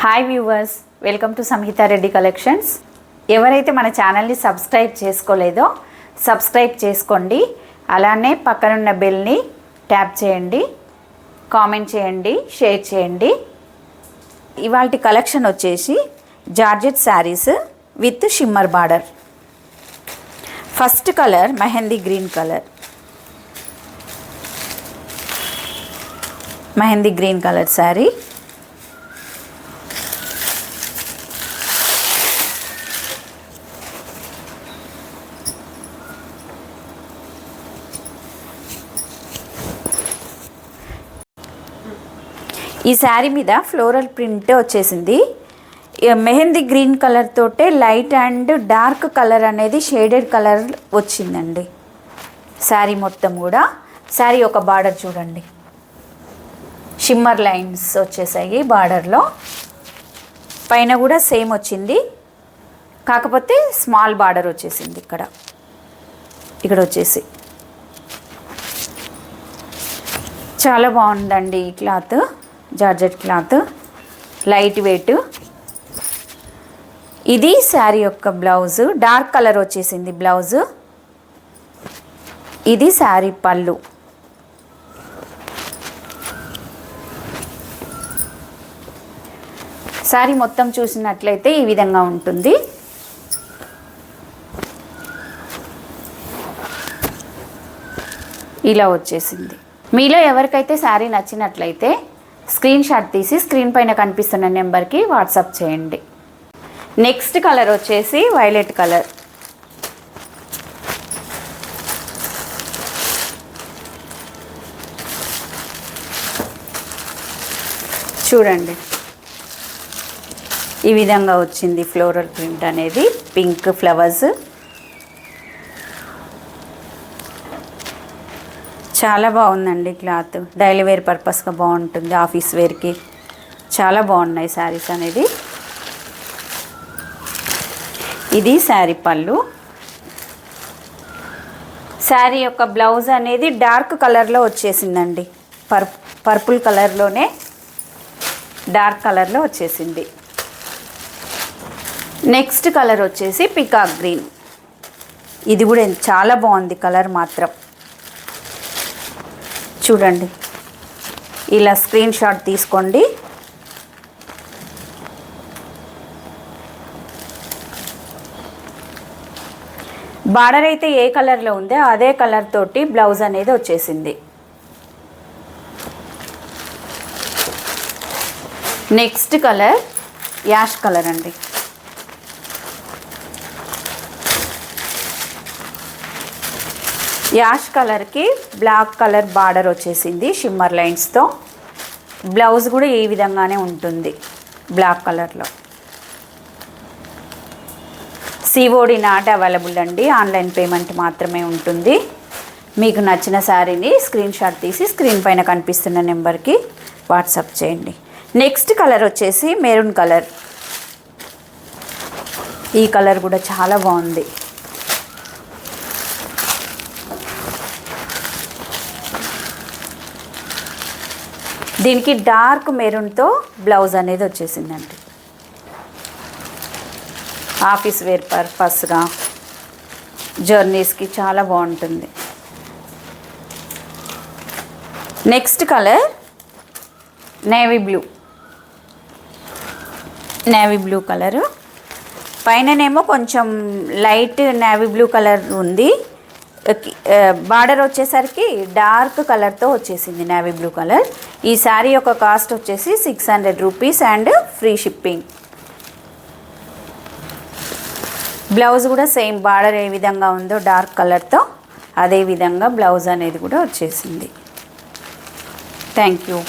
Hi viewers, welcome to Samhita Reddy collections. ఎవరైతే మన ఛానల్ని సబ్స్క్రైబ్ చేసుకోలేదో సబ్స్క్రైబ్ చేసుకోండి. అలానే పక్కనున్న బెల్ని ట్యాప్ చేయండి, కామెంట్ చేయండి, షేర్ చేయండి. ఇవాల్టి కలెక్షన్ వచ్చేసి georgette saris with shimmer border. First colour mehndi green colour. Mehndi green colour sari. ఈ శారీ మీద ఫ్లోరల్ ప్రింట్ వచ్చేసింది. మెహందీ గ్రీన్ కలర్ తోటే లైట్ అండ్ డార్క్ కలర్ అనేది షేడెడ్ కలర్ వచ్చిందండి శారీ మొత్తం కూడా. శారీ ఒక బార్డర్ చూడండి, షిమ్మర్ లైన్స్ వచ్చేసాయి బార్డర్లో. పైన కూడా సేమ్ వచ్చింది, కాకపోతే స్మాల్ బార్డర్ వచ్చేసింది ఇక్కడ వచ్చేసి. చాలా బాగుందండి ఈ cloth, georgette cloth, light weight. ఇది శారీ యొక్క బ్లౌజ్, డార్క్ కలర్ వచ్చేసింది బ్లౌజ్. ఇది శారీ పళ్ళు. శారీ మొత్తం చూసినట్లయితే ఈ విధంగా ఉంటుంది. ఇలా వచ్చేసింది. మీలో ఎవరికైతే శారీ నచ్చినట్లయితే స్క్రీన్ షాట్ తీసి స్క్రీన్ పైన కనిపిస్తున్న నెంబర్కి వాట్సాప్ చేయండి. నెక్స్ట్ కలర్ వచ్చేసి వైలెట్ కలర్. చూడండి, ఈ విధంగా వచ్చింది ఫ్లోరల్ ప్రింట్ అనేది, పింక్ ఫ్లవర్స్. చాలా బాగుందండి క్లాత్, డైలీ వేర్ పర్పస్గా బాగుంటుంది, ఆఫీస్ వేర్కి చాలా బాగున్నాయి శారీస్ అనేది. ఇది శారీ పళ్ళు. శారీ యొక్క బ్లౌజ్ అనేది డార్క్ కలర్లో వచ్చేసిందండి, పర్పుల్ కలర్లోనే డార్క్ కలర్లో వచ్చేసింది. నెక్స్ట్ కలర్ వచ్చేసి పికాక్ గ్రీన్. ఇది కూడా చాలా బాగుంది కలర్ మాత్రం. చూడండి, ఇలా స్క్రీన్ షాట్ తీసుకోండి. బార్డర్ అయితే ఏ కలర్లో ఉందో అదే కలర్ తోటి బ్లౌజ్ అనేది వచ్చేసింది. నెక్స్ట్ కలర్ యాష్ కలర్ అండి. యాష్ కలర్కి బ్లాక్ కలర్ బార్డర్ వచ్చేసింది షిమ్మర్ లైన్స్తో. బ్లౌజ్ కూడా ఈ విధంగానే ఉంటుంది బ్లాక్ కలర్లో. సిఓడి నాట్ అవైలబుల్ అండి, ఆన్లైన్ పేమెంట్ మాత్రమే ఉంటుంది. మీకు నచ్చిన శారీని స్క్రీన్ షాట్ తీసి స్క్రీన్ పైన కనిపిస్తున్న నెంబర్కి వాట్సాప్ చేయండి. నెక్స్ట్ కలర్ వచ్చేసి మెరూన్ కలర్. ఈ కలర్ కూడా చాలా బాగుంది. దీనికి డార్క్ మెరూన్తో బ్లౌజ్ అనేది వచ్చేసిందండి. ఆఫీస్ వేర్ పర్పస్గా జర్నీస్కి చాలా బాగుంటుంది. Next colour navy blue. Navy blue colour, పైననేమో కొంచెం లైట్ నేవీ బ్లూ కలర్ ఉంది. బార్డర్ వచ్చేసరికి డార్క్ కలర్తో వచ్చేసింది నేవీ బ్లూ కలర్. ఈ శారీ యొక్క కాస్ట్ వచ్చేసి 600 rupees and free shipping. Blouse కూడా సేమ్ బార్డర్ ఏ విధంగా ఉందో డార్క్ కలర్తో అదే విధంగా బ్లౌజ్ అనేది కూడా వచ్చేసింది. Thank you.